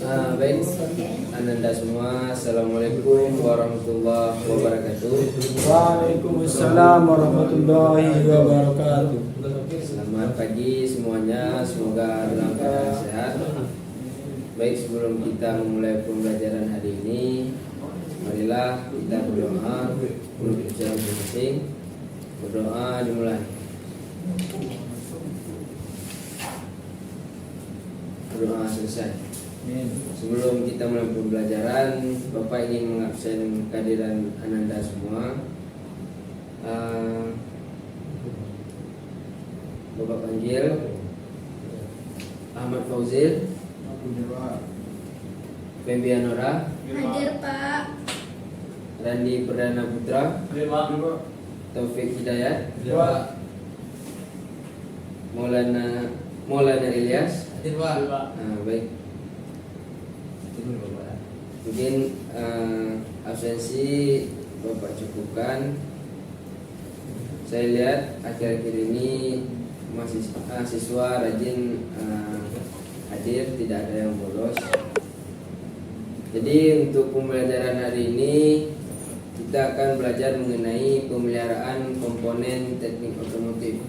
Baik, Ananda semua, Assalamualaikum warahmatullahi wabarakatuh. Waalaikumsalam warahmatullahi wabarakatuh. Selamat pagi semuanya, semoga dalam keadaan sehat. Baik, sebelum kita memulai pembelajaran hari ini, marilah kita berdoa untuk secara masing-masing. Berdoa dimulai. Berdoa selesai. Sebelum kita mulai pembelajaran, Bapak ingin mengabsen kehadiran Ananda semua. Bapak panggil Ahmad Fauzil, Fembianora, Hadir Pak. Randi Perdana Putra, Taufik Hidayat, Maulana Ilyas. Baik. Mungkin absensi Bapak cukupkan. Saya lihat akhir-akhir ini mahasiswa rajin hadir, tidak ada yang bolos. Jadi untuk pembelajaran hari ini kita akan belajar mengenai pemeliharaan komponen teknik otomotif.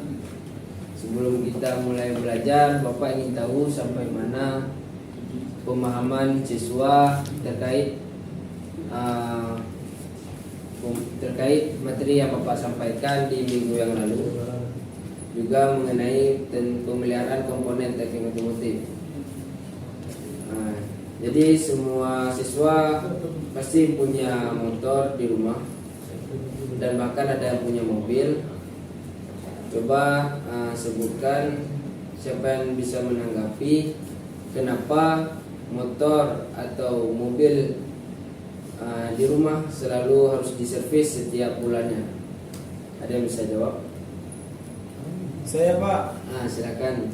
Sebelum kita mulai belajar, Bapak ingin tahu sampai mana pemahaman siswa terkait materi yang Bapak sampaikan di minggu yang lalu, juga mengenai pemeliharaan komponen teknik otomotif. Jadi semua siswa pasti punya motor di rumah dan bahkan ada yang punya mobil. Coba sebutkan siapa yang bisa menanggapi kenapa motor atau mobil di rumah selalu harus diservis setiap bulannya. Ada yang bisa jawab? Saya Pak. Silakan.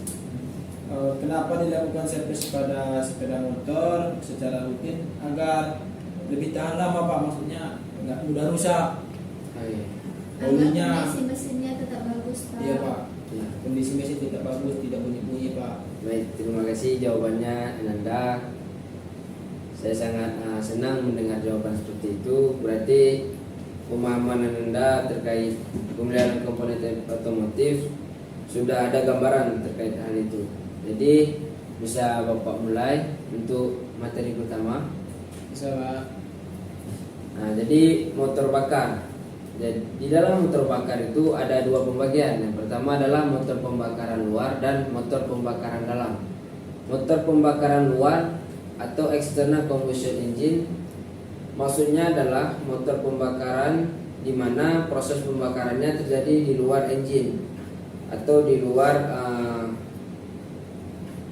Kenapa dilakukan servis pada sepeda motor secara rutin agar lebih tahan lama Pak? Maksudnya nggak mudah rusak. Iya. Baunya. Kondisi mesinnya tetap bagus Pak. Iya Pak. Ya. Kondisi mesin tidak bagus, tidak bunyi-bunyi Pak. Baik, terima kasih jawabannya Ananda. Saya sangat senang mendengar jawaban seperti itu. Berarti pemahaman Ananda terkait pemeliharaan komponen otomotif sudah ada gambaran terkait hal itu. Jadi bisa Bapak mulai untuk materi pertama. Bisa Pak. Jadi motor bakar. Jadi di dalam motor bakar itu ada dua pembagian. Yang pertama adalah motor pembakaran luar dan motor pembakaran dalam. Motor pembakaran luar atau external combustion engine maksudnya adalah motor pembakaran di mana proses pembakarannya terjadi di luar engine atau di luar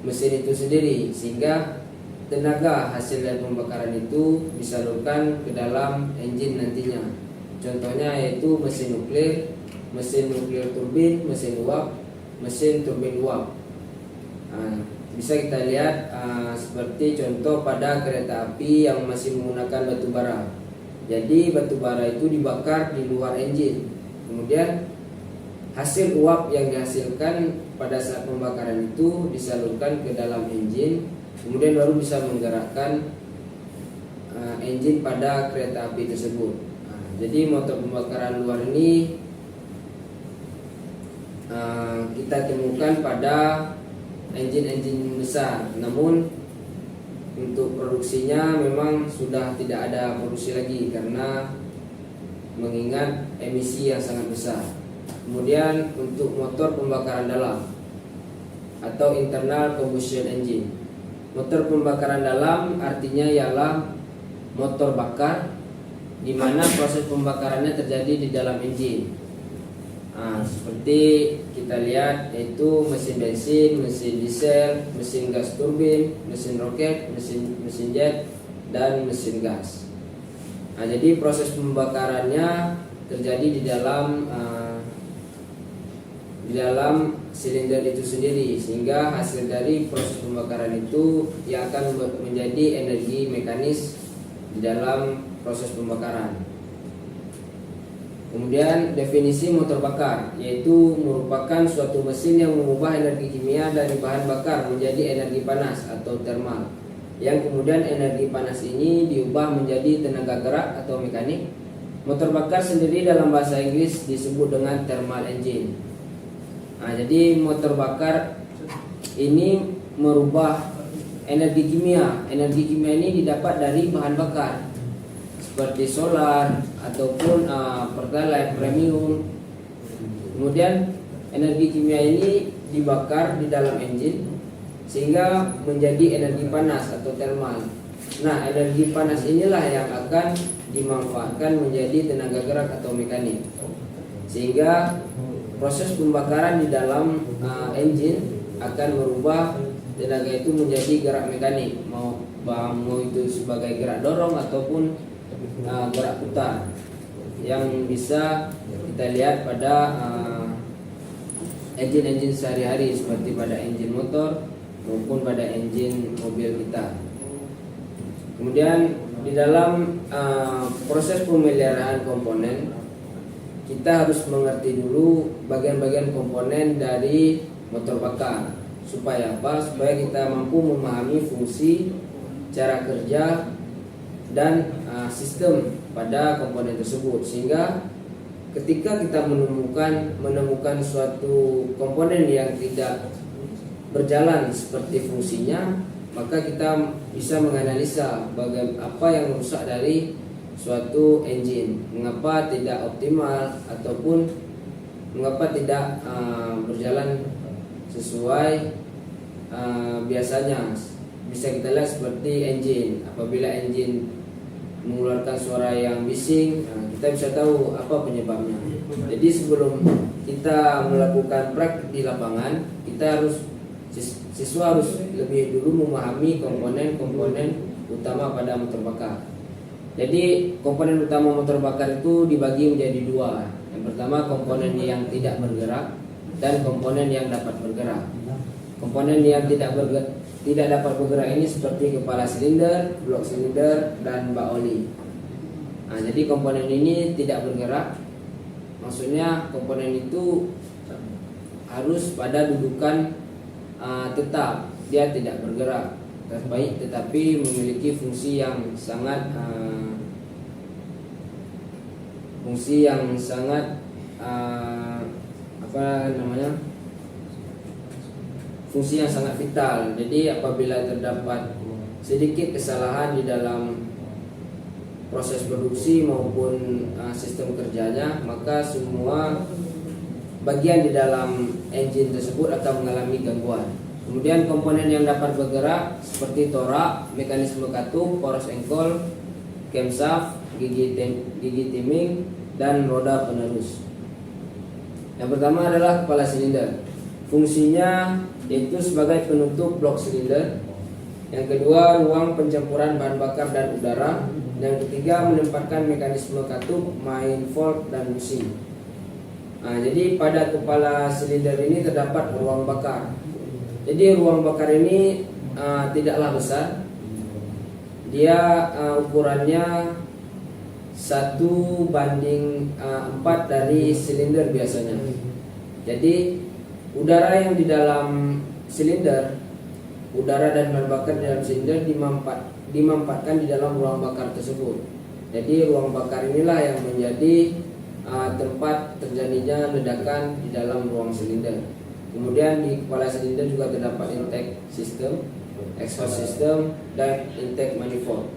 mesin itu sendiri, sehingga tenaga hasil dari pembakaran itu disalurkan ke dalam engine nantinya. Contohnya yaitu mesin nuklir turbin, mesin uap, mesin turbin uap. Bisa kita lihat seperti contoh pada kereta api yang masih menggunakan batu bara. Jadi batu bara itu dibakar di luar engine. Kemudian hasil uap yang dihasilkan pada saat pembakaran itu disalurkan ke dalam engine. Kemudian baru bisa menggerakkan engine pada kereta api tersebut. Jadi motor pembakaran luar ini kita temukan pada engine-engine besar. Namun untuk produksinya memang sudah tidak ada produksi lagi karena mengingat emisi yang sangat besar. Kemudian untuk motor pembakaran dalam atau internal combustion engine. Motor pembakaran dalam artinya ialah motor bakar di mana proses pembakarannya terjadi di dalam engine. Seperti kita lihat yaitu mesin bensin, mesin diesel, mesin gas turbin, mesin roket, mesin jet, dan mesin gas. Jadi proses pembakarannya terjadi di dalam silinder itu sendiri, sehingga hasil dari proses pembakaran itu yang akan menjadi energi mekanis di dalam proses pembakaran. Kemudian definisi motor bakar, yaitu merupakan suatu mesin yang mengubah energi kimia dari bahan bakar menjadi energi panas atau thermal. yang kemudian energi panas ini diubah menjadi tenaga gerak atau mekanik. Motor bakar sendiri dalam bahasa Inggris disebut dengan thermal engine. Nah, jadi motor bakar ini merubah energi kimia. Energi kimia ini didapat dari bahan bakar seperti solar ataupun pertalite premium. Kemudian energi kimia ini dibakar di dalam engine sehingga menjadi energi panas atau thermal. Nah, energi panas inilah yang akan dimanfaatkan menjadi tenaga gerak atau mekanik, sehingga proses pembakaran di dalam engine akan merubah tenaga itu menjadi gerak mekanik, mau itu sebagai gerak dorong ataupun gerak putar, yang bisa kita lihat pada engine-engine sehari-hari seperti pada engine motor maupun pada engine mobil kita. Kemudian di dalam proses pemeliharaan komponen, kita harus mengerti dulu bagian-bagian komponen dari motor bakar. Supaya apa? Supaya kita mampu memahami fungsi, cara kerja, dan sistem pada komponen tersebut, sehingga ketika kita menemukan suatu komponen yang tidak berjalan seperti fungsinya, maka kita bisa menganalisa apa yang rusak dari suatu engine, mengapa tidak optimal ataupun mengapa tidak berjalan sesuai biasanya. Bisa kita lihat seperti engine, apabila engine mengeluarkan suara yang bising, kita bisa tahu apa penyebabnya. Jadi sebelum kita melakukan praktik di lapangan, siswa harus lebih dulu memahami komponen-komponen utama pada motor bakar. Jadi komponen utama motor bakar itu dibagi menjadi dua. Yang pertama komponen yang tidak bergerak dan komponen yang dapat bergerak. Komponen yang tidak dapat bergerak ini seperti kepala silinder, blok silinder, dan bak oli. Nah, jadi komponen ini tidak bergerak, maksudnya komponen itu harus pada dudukan tetap, dia tidak bergerak, tetapi memiliki fungsi yang sangat fungsi yang sangat vital. Jadi apabila terdapat sedikit kesalahan di dalam proses produksi maupun sistem kerjanya, maka semua bagian di dalam engine tersebut akan mengalami gangguan. Kemudian komponen yang dapat bergerak seperti torak, mekanisme katup, poros engkol, camshaft, gigi timing, dan roda penerus. Yang pertama adalah kepala silinder. Fungsinya yaitu sebagai penutup blok silinder. Yang kedua, ruang pencampuran bahan bakar dan udara. Yang ketiga, menempatkan mekanisme katup, manifold, dan busi. Nah, jadi pada kepala silinder ini terdapat ruang bakar. Jadi ruang bakar ini tidaklah besar. Dia ukurannya 1:4 dari silinder biasanya. Jadi udara yang di dalam silinder, udara dan bahan bakar di dalam silinder dimampatkan di dalam ruang bakar tersebut. Jadi ruang bakar inilah yang menjadi tempat terjadinya ledakan di dalam ruang silinder. Kemudian di kepala silinder juga terdapat intake system, exhaust system, dan intake manifold.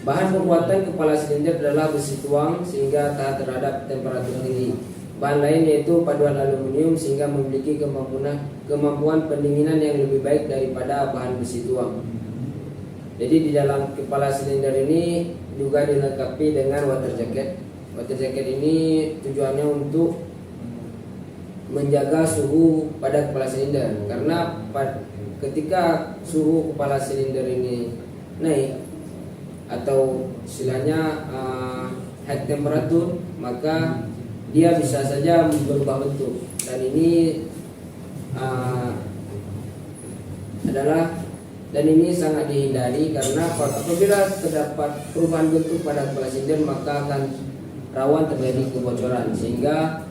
Bahan pembuatan kepala silinder adalah besi tuang sehingga tahan terhadap temperatur tinggi. Bahan lain yaitu paduan aluminium sehingga memiliki kemampuan pendinginan yang lebih baik daripada bahan besi tuang. Jadi di dalam kepala silinder ini juga dilengkapi dengan water jacket. Water jacket ini tujuannya untuk menjaga suhu pada kepala silinder, karena ketika suhu kepala silinder ini naik atau istilahnya high temperature, maka dia bisa saja berubah bentuk, dan ini ini sangat dihindari, karena apabila terdapat perubahan bentuk pada kepala silinder maka akan rawan terjadi kebocoran, sehingga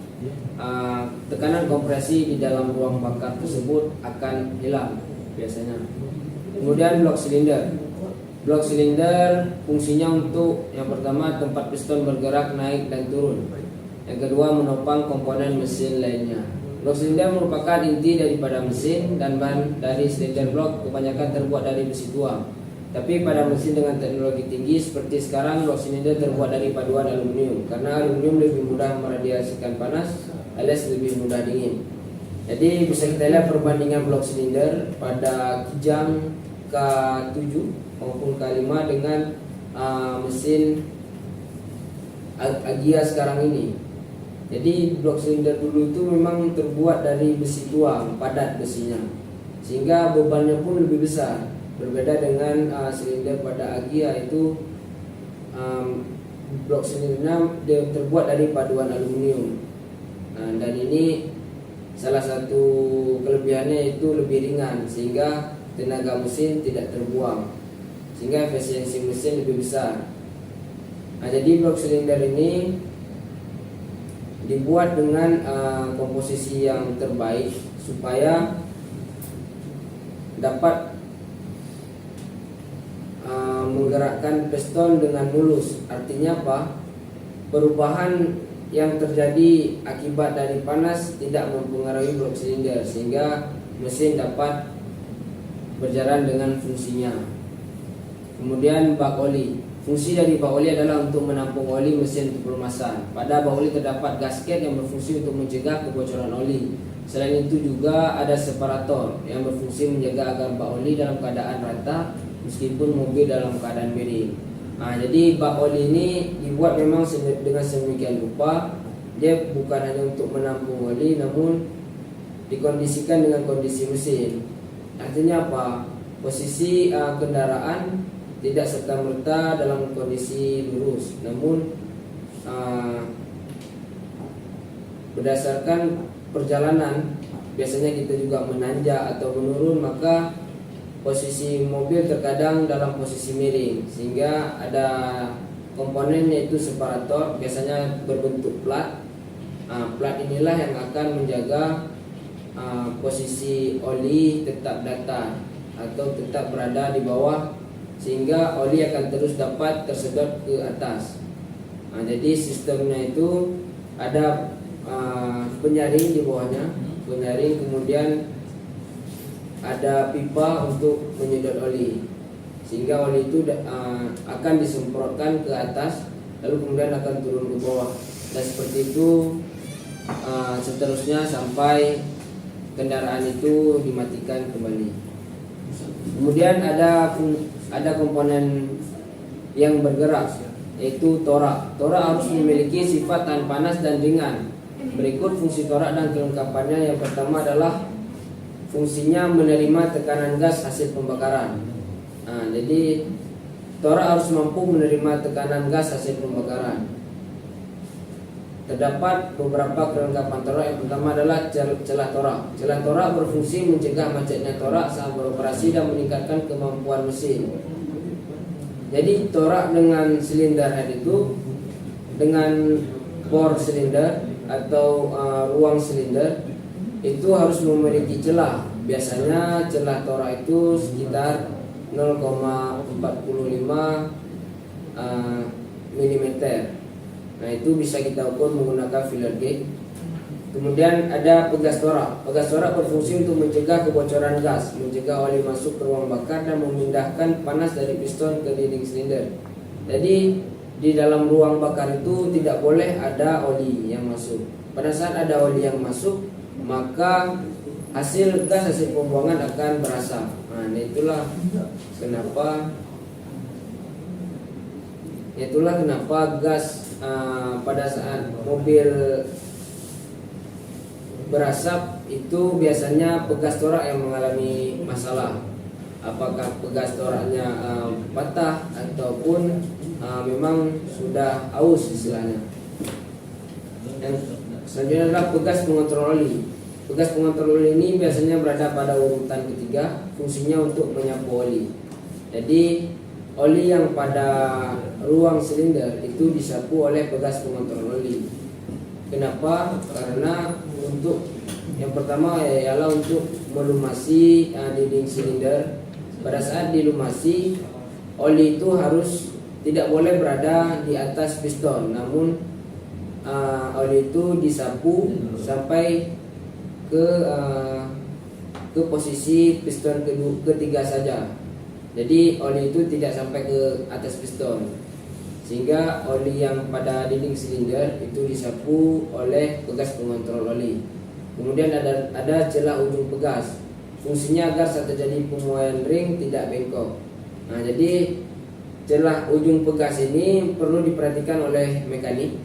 tekanan kompresi di dalam ruang bakar tersebut akan hilang biasanya. Kemudian blok silinder. Blok silinder fungsinya untuk yang pertama tempat piston bergerak naik dan turun. Yang kedua menopang komponen mesin lainnya. Blok silinder merupakan inti daripada mesin dan bahan dari silinder blok kebanyakan terbuat dari besi tua. Tapi pada mesin dengan teknologi tinggi seperti sekarang blok silinder terbuat dari paduan aluminium karena aluminium lebih mudah meradiasikan panas alias lebih mudah dingin. Jadi bisa kita lihat perbandingan blok silinder pada kijang K7 maupun K5 dengan mesin Agia sekarang ini. Jadi blok silinder dulu itu memang terbuat dari besi tua, padat besinya, sehingga bebannya pun lebih besar. Berbeda dengan silinder pada Agia itu blok silindernya dia terbuat dari paduan aluminium. Dan ini salah satu kelebihannya itu lebih ringan sehingga tenaga mesin tidak terbuang, sehingga efisiensi mesin lebih besar. Jadi blok silinder ini dibuat dengan komposisi yang terbaik supaya dapat menggerakkan piston dengan mulus. Artinya apa? Perubahan yang terjadi akibat dari panas tidak mempengaruhi blok silinder sehingga mesin dapat berjalan dengan fungsinya. Kemudian bak oli. Fungsi dari bak oli adalah untuk menampung oli mesin untuk perlumasan. Pada bak oli terdapat gasket yang berfungsi untuk mencegah kebocoran oli. Selain itu juga ada separator yang berfungsi menjaga agar bak oli dalam keadaan rata meskipun mobil dalam keadaan miring. Jadi bak oli ini dibuat memang dengan sedemikian rupa. Dia bukan hanya untuk menampung oli, namun dikondisikan dengan kondisi mesin. Artinya apa? Posisi kendaraan tidak serta-merta dalam kondisi lurus, namun berdasarkan perjalanan biasanya kita juga menanjak atau menurun, maka posisi mobil terkadang dalam posisi miring sehingga ada komponen yaitu separator biasanya berbentuk plat. Plat inilah yang akan menjaga posisi oli tetap datar atau tetap berada di bawah sehingga oli akan terus dapat tersedot ke atas. Jadi sistemnya itu ada penyaring di bawahnya, penyaring, kemudian ada pipa untuk menyedot oli sehingga oli itu akan disemprotkan ke atas lalu kemudian akan turun ke bawah, dan seperti itu seterusnya sampai kendaraan itu dimatikan kembali. Kemudian ada komponen yang bergerak yaitu torak. Torak harus memiliki sifat tahan panas dan ringan. Berikut fungsi torak dan kelengkapannya. Yang pertama adalah fungsinya menerima tekanan gas hasil pembakaran. Jadi torak harus mampu menerima tekanan gas hasil pembakaran. Terdapat beberapa kelengkapan torak. Yang pertama adalah celah torak. Celah torak berfungsi mencegah macetnya torak saat beroperasi dan meningkatkan kemampuan mesin. Jadi torak dengan silinder head itu dengan bor silinder atau ruang silinder itu harus memiliki celah. Biasanya celah torak itu sekitar 0,45 mm. Nah, itu bisa kita ukur menggunakan filler gauge. Kemudian ada pegas torak. Pegas torak berfungsi untuk mencegah kebocoran gas, mencegah oli masuk ke ruang bakar dan memindahkan panas dari piston ke dinding silinder. Jadi di dalam ruang bakar itu tidak boleh ada oli yang masuk. Pada saat ada oli yang masuk, maka hasil pembuangan akan berasap. Nah, itulah kenapa gas pada saat mobil berasap itu biasanya pegas torak yang mengalami masalah. Apakah pegas toraknya patah ataupun memang sudah aus istilahnya. Yang selanjutnya adalah pegas pengontrol oli. Pegas pengontrol oli ini biasanya berada pada urutan ketiga, fungsinya untuk menyapu oli. Jadi oli yang pada ruang silinder itu disapu oleh pegas pengontrol oli. Kenapa? Karena untuk yang pertama ialah untuk melumasi dinding silinder pada saat dilumasi, oli itu harus tidak boleh berada di atas piston, namun oli itu disapu sampai ke posisi piston ketiga saja. Jadi oli itu tidak sampai ke atas piston, sehingga oli yang pada dinding silinder itu disapu oleh pegas pengontrol oli. Kemudian ada celah ujung pegas, fungsinya agar saat terjadi pemuaian ring tidak bengkok. Nah, jadi celah ujung pegas ini perlu diperhatikan oleh mekanik.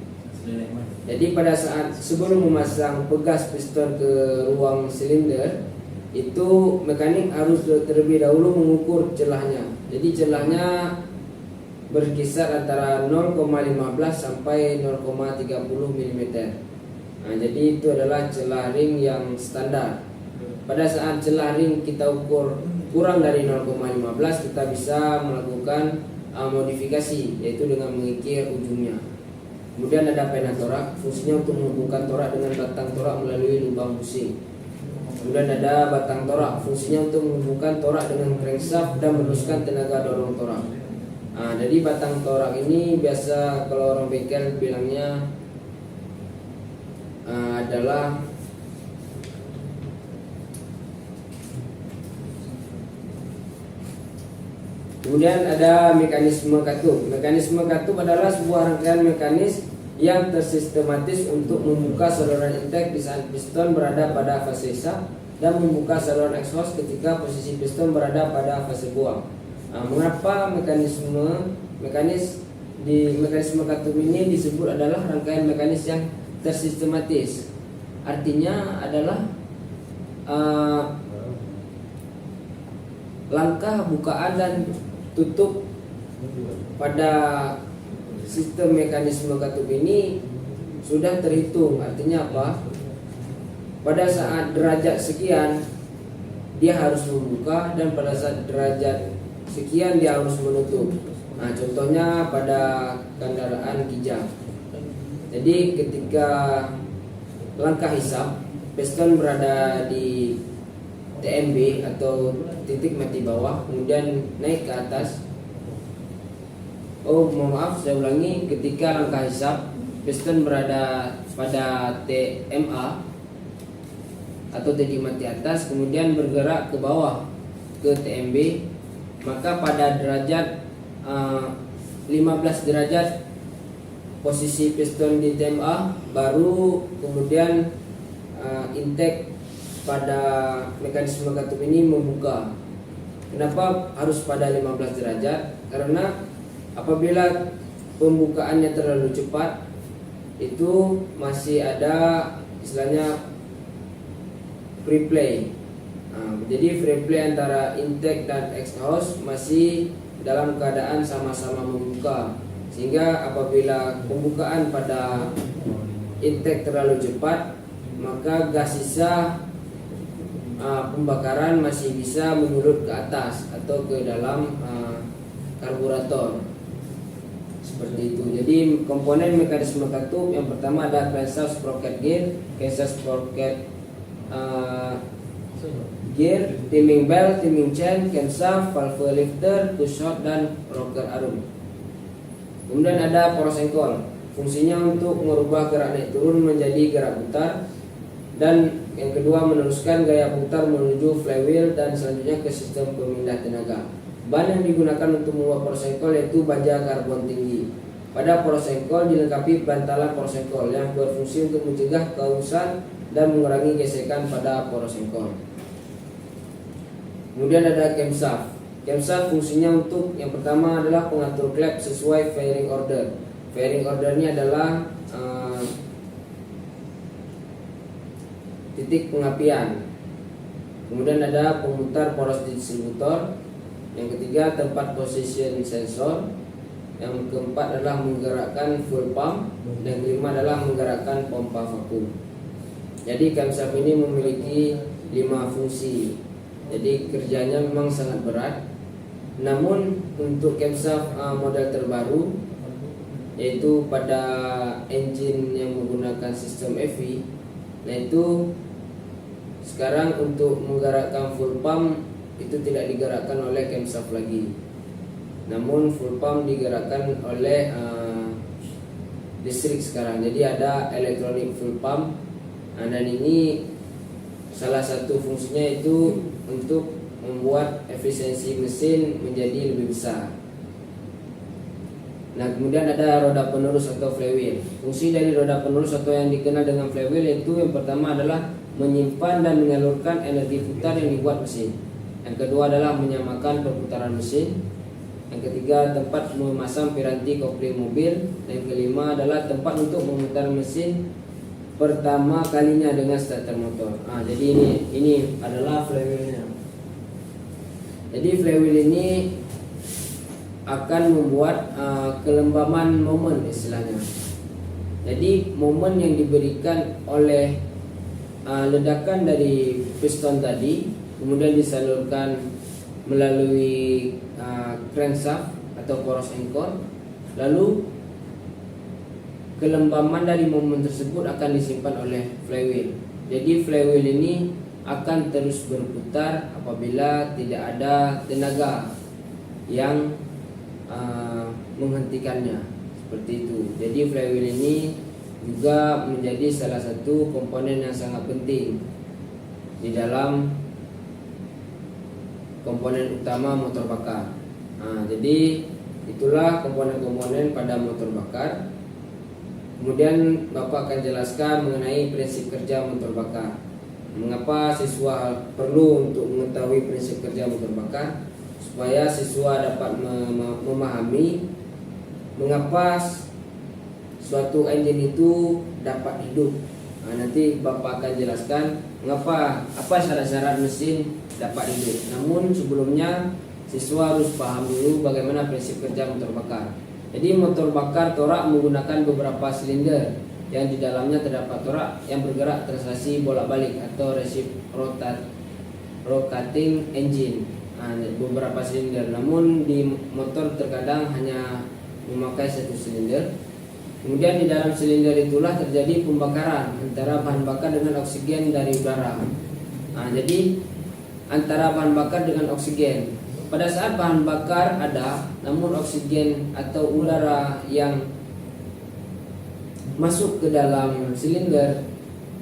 Jadi pada saat sebelum memasang pegas piston ke ruang silinder, itu mekanik harus terlebih dahulu mengukur celahnya. Jadi celahnya berkisar antara 0,15 sampai 0,30 mm. Nah, jadi itu adalah celah ring yang standar. Pada saat celah ring kita ukur kurang dari 0,15, kita bisa melakukan modifikasi, yaitu dengan mengikir ujungnya. Kemudian ada pena torak, fungsinya untuk menghubungkan torak dengan batang torak melalui lubang busing. Kemudian ada batang torak, fungsinya untuk menghubungkan torak dengan crankshaft dan meneruskan tenaga dorong torak. Nah, jadi batang torak ini biasa kalau orang bengkel bilangnya adalah kemudian ada mekanisme katup. Mekanisme katup adalah sebuah rangkaian mekanis yang tersistematis untuk membuka saluran intake di saat piston berada pada fase sap dan membuka saluran exhaust ketika posisi piston berada pada fase buang. Nah, mengapa mekanisme katup ini disebut adalah rangkaian mekanis yang tersistematis? Artinya adalah langkah bukaan dan tutup pada sistem mekanisme katup ini sudah terhitung. Artinya apa? Pada saat derajat sekian dia harus membuka, dan pada saat derajat sekian dia harus menutup. Nah, contohnya pada kendaraan kijang. Jadi ketika langkah hisap, piston berada di TMB atau titik mati bawah, kemudian naik ke atas. Mohon maaf, saya ulangi. Ketika langkah hisap, piston berada pada TMA atau titik mati atas, kemudian bergerak ke bawah ke TMB, maka pada derajat 15 derajat posisi piston di TMA, baru kemudian intake pada mekanisme katup ini membuka. Kenapa harus pada 15 derajat? Karena apabila pembukaannya terlalu cepat, itu masih ada istilahnya free play. Jadi free play antara intake dan exhaust masih dalam keadaan sama-sama membuka, sehingga apabila pembukaan pada intake terlalu cepat, maka gas sisa pembakaran masih bisa menyulut ke atas atau ke dalam karburator. Seperti itu. Jadi komponen mekanisme katup yang pertama ada crankshaft sprocket gear, crankshaft sprocket gear, timing belt, timing chain, camshaft, valve lifter, push rod, dan rocker arm. Kemudian ada poros engkol, fungsinya untuk merubah gerak naik turun menjadi gerak putar, dan yang kedua meneruskan gaya putar menuju flywheel dan selanjutnya ke sistem pemindah tenaga. Bahan yang digunakan untuk membuat poros engkol yaitu baja karbon tinggi. Pada poros engkol dilengkapi bantalan poros engkol yang berfungsi untuk mencegah kehausan dan mengurangi gesekan pada poros engkol. Kemudian ada camshaft. Camshaft fungsinya untuk yang pertama adalah pengatur klep sesuai fairing order. Fairing ordernya adalah titik pengapian. Kemudian ada pemutar poros distributor. Yang ketiga tempat position sensor. Yang keempat adalah menggerakkan fuel pump. Dan kelima adalah menggerakkan pompa vakum. Jadi camshaft ini memiliki 5 fungsi. Jadi kerjanya memang sangat berat. Namun untuk camshaft model terbaru, yaitu pada engine yang menggunakan sistem EV, nah itu sekarang untuk menggerakkan fuel pump itu tidak digerakkan oleh camshaft lagi, namun full pump digerakkan oleh listrik sekarang. Jadi ada electronic full pump. Dan ini salah satu fungsinya itu untuk membuat efisiensi mesin menjadi lebih besar. Nah, kemudian ada roda penerus atau flywheel. Fungsi dari roda penerus atau yang dikenal dengan flywheel itu yang pertama adalah menyimpan dan menyalurkan energi putar yang dibuat mesin. Yang kedua adalah menyamakan perputaran mesin. Yang ketiga, tempat memasang piranti kopling mobil. Yang kelima adalah tempat untuk memutar mesin pertama kalinya dengan starter motor. Jadi ini adalah flywheelnya. Jadi flywheel ini akan membuat kelembaman momen istilahnya. Jadi momen yang diberikan oleh ledakan dari piston tadi kemudian disalurkan melalui crankshaft atau poros engkol, lalu kelembaman dari momen tersebut akan disimpan oleh flywheel. Jadi flywheel ini akan terus berputar apabila tidak ada tenaga yang menghentikannya, seperti itu. Jadi flywheel ini juga menjadi salah satu komponen yang sangat penting di dalam komponen utama motor bakar. Jadi itulah komponen-komponen pada motor bakar. Kemudian Bapak akan jelaskan mengenai prinsip kerja motor bakar. Mengapa siswa perlu untuk mengetahui prinsip kerja motor bakar? Supaya siswa dapat memahami mengapa suatu engine itu dapat hidup. Nanti Bapak akan jelaskan apa syarat-syarat mesin dapat hidup. Namun sebelumnya siswa harus paham dulu bagaimana prinsip kerja motor bakar. Jadi motor bakar torak menggunakan beberapa silinder yang di dalamnya terdapat torak yang bergerak translasi bolak-balik atau rotating engine. Beberapa silinder, namun di motor terkadang hanya memakai satu silinder. Kemudian di dalam silinder itulah terjadi pembakaran antara bahan bakar dengan oksigen dari udara. Jadi antara bahan bakar dengan oksigen. Pada saat bahan bakar ada, namun oksigen atau udara yang masuk ke dalam silinder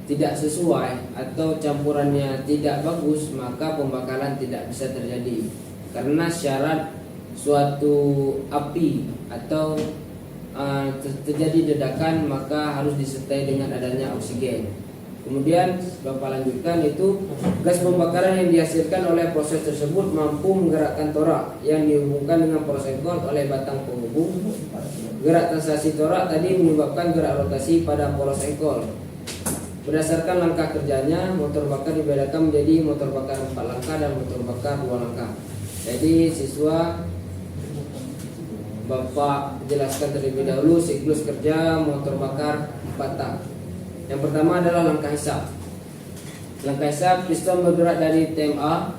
tidak sesuai atau campurannya tidak bagus, maka pembakaran tidak bisa terjadi. Karena syarat suatu api atau terjadi ledakan maka harus disertai dengan adanya oksigen. Kemudian Bapak lanjutkan itu gas pembakaran yang dihasilkan oleh proses tersebut mampu menggerakkan torak yang dihubungkan dengan poros engkol oleh batang penghubung. Gerak translasi torak tadi menyebabkan gerak rotasi pada poros engkol. Berdasarkan langkah kerjanya, motor bakar dibedakan menjadi motor bakar 4 langkah dan motor bakar 2 langkah. Jadi siswa Bapak jelaskan terlebih dahulu siklus kerja motor bakar 4 tak. Yang pertama adalah langkah hisap. Langkah hisap, piston bergerak dari TMA,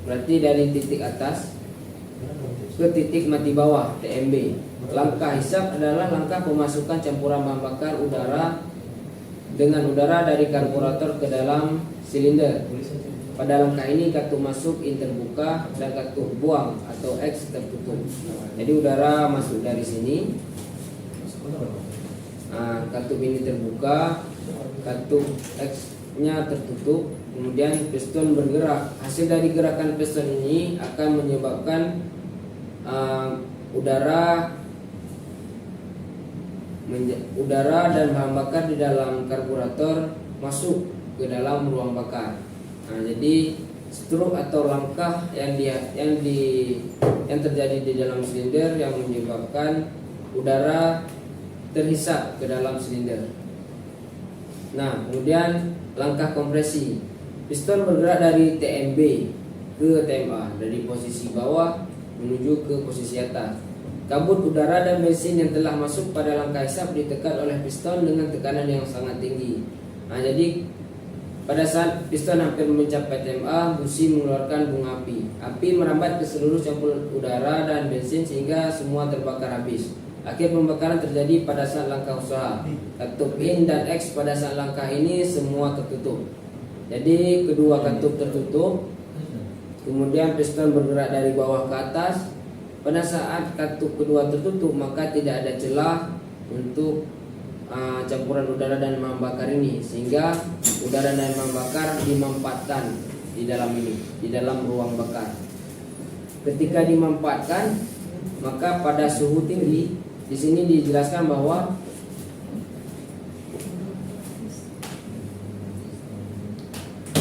berarti dari titik atas ke titik mati bawah TMB. Langkah hisap adalah langkah pemasukan campuran bahan bakar udara dengan udara dari karburator ke dalam silinder. Pada langkah ini katup masuk in terbuka dan katup buang atau X tertutup. Jadi udara masuk dari sini, katup ini terbuka, katup X-nya tertutup, kemudian piston bergerak. Hasil dari gerakan piston ini akan menyebabkan udara dan bahan bakar di dalam karburator masuk ke dalam ruang bakar. Jadi stroke atau langkah yang terjadi di dalam silinder yang menyebabkan udara terhisap ke dalam silinder. Kemudian langkah kompresi. Piston bergerak dari TMB ke TMA, dari posisi bawah menuju ke posisi atas. Kabut udara dan bensin yang telah masuk pada langkah hisap ditekan oleh piston dengan tekanan yang sangat tinggi. Jadi pada saat piston hampir mencapai TMA, busi mengeluarkan bunga api. Api merambat ke seluruh campuran udara dan bensin sehingga semua terbakar habis. Akhir pembakaran terjadi pada saat langkah usaha. Katup in dan X pada saat langkah ini semua tertutup. Jadi kedua katup tertutup, kemudian piston bergerak dari bawah ke atas. Pada saat katup kedua tertutup, maka tidak ada celah untuk campuran udara dan bahan bakar ini, sehingga udara dan bahan bakar dimanfaatkan di dalam ini, di dalam ruang bakar. Ketika dimanfaatkan, maka pada suhu tinggi, di sini dijelaskan bahwa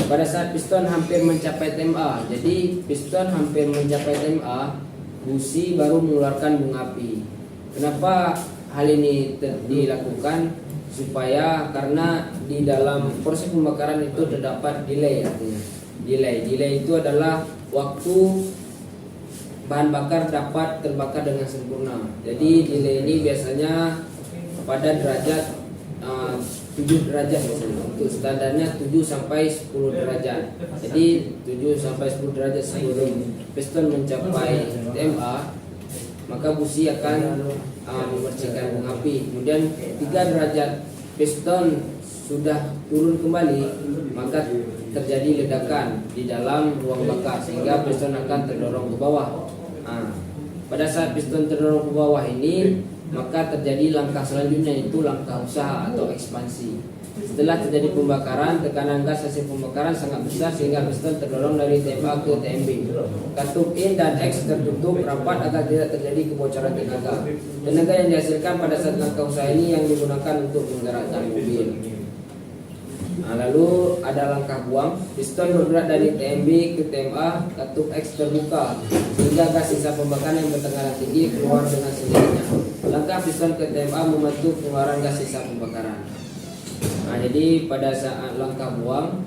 pada saat piston hampir mencapai TMA, jadi piston hampir mencapai TMA, busi baru mengeluarkan bunga api. Kenapa hal ini dilakukan? Karena di dalam proses pembakaran itu terdapat delay, artinya delay itu adalah waktu bahan bakar dapat terbakar dengan sempurna. Jadi delay ini biasanya pada derajat 7 derajat misalnya. Untuk standarnya 7 sampai 10 derajat. Jadi 7 sampai 10 derajat sebelum piston mencapai TMA, maka busi akan memercikan bunga api. Kemudian 3 derajat piston sudah turun kembali, maka terjadi ledakan di dalam ruang bakar sehingga piston akan terdorong ke bawah. Pada saat piston terdorong ke bawah ini, maka terjadi langkah selanjutnya, yaitu langkah usaha atau ekspansi. Setelah terjadi pembakaran, tekanan gas hasil pembakaran sangat besar sehingga piston terdorong dari TMA ke TMB. Katup in dan X tertutup rapat agar tidak terjadi kebocoran tenaga. Tenaga yang dihasilkan pada saat langkah usaha ini yang digunakan untuk menggerakkan mobil. Lalu ada langkah buang. Piston bergerak dari TMB ke TMA, katup X terbuka sehingga gas sisa pembakaran yang bertekanan tinggi keluar dengan sendirinya. Langkah piston ke TMA membantu pengeluaran gas sisa pembakaran. Jadi pada saat langkah buang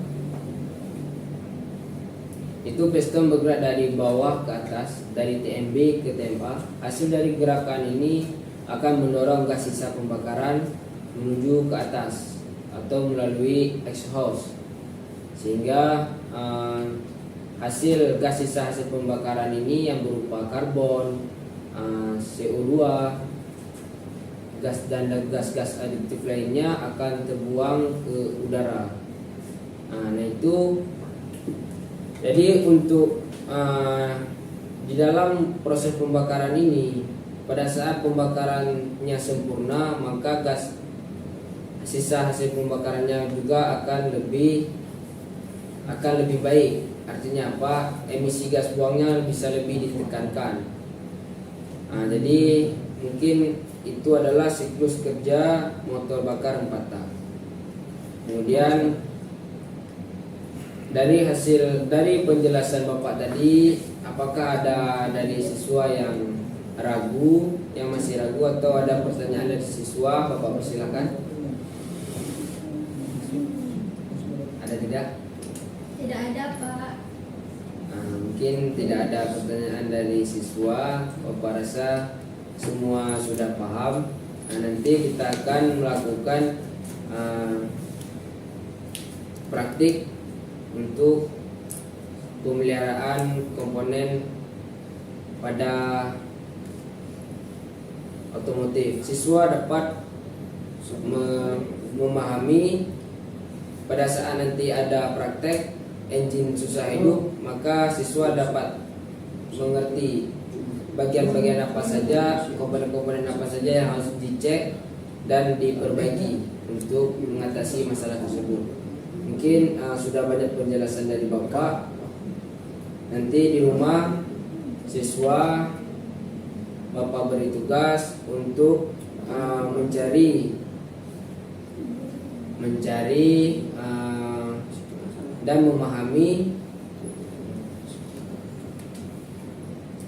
itu piston bergerak dari bawah ke atas, dari TMB ke TMA. Hasil dari gerakan ini akan mendorong gas sisa pembakaran menuju ke atas atau melalui exhaust, sehingga hasil gas sisa hasil pembakaran ini yang berupa karbon, CO2, gas dan gas-gas adiktif lainnya akan terbuang ke udara. Nah itu jadi untuk di dalam proses pembakaran ini, pada saat pembakarannya sempurna, maka gas sisa hasil pembakarannya juga akan lebih baik. Artinya apa? Emisi gas buangnya bisa lebih ditekankan. Jadi mungkin itu adalah siklus kerja motor bakar 4 tak. Kemudian dari penjelasan Bapak tadi, apakah ada dari siswa yang masih ragu atau ada pertanyaan dari siswa? Bapak persilakan. Ada tidak? Tidak ada, Pak. Mungkin tidak ada pertanyaan dari siswa. Bapak rasa semua sudah paham. Nanti kita akan melakukan praktik untuk pemeliharaan komponen pada otomotif. Siswa dapat memahami pada saat nanti ada praktek engine susah hidup, maka siswa dapat mengerti bagian-bagian apa saja, komponen-komponen apa saja yang harus dicek dan diperbaiki untuk mengatasi masalah tersebut. Mungkin sudah banyak penjelasan dari Bapak. Nanti di rumah siswa Bapak beri tugas untuk mencari dan memahami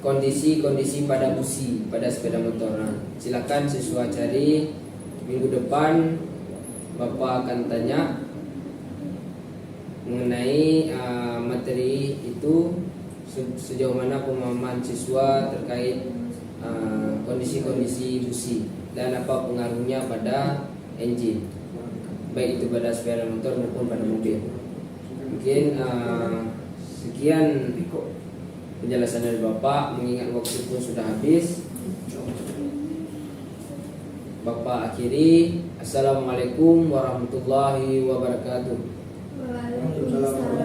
kondisi-kondisi pada busi pada sepeda motor. Silakan siswa cari, minggu depan Bapak akan tanya mengenai materi itu, sejauh mana pemahaman siswa terkait kondisi-kondisi busi dan apa pengaruhnya pada engine, baik itu pada sepeda motor maupun pada mobil. Mungkin sekian penjelasan dari Bapak, mengingat waktu pun sudah habis. Bapak akhiri. Assalamualaikum warahmatullahi wabarakatuh. Waalaikumsalam.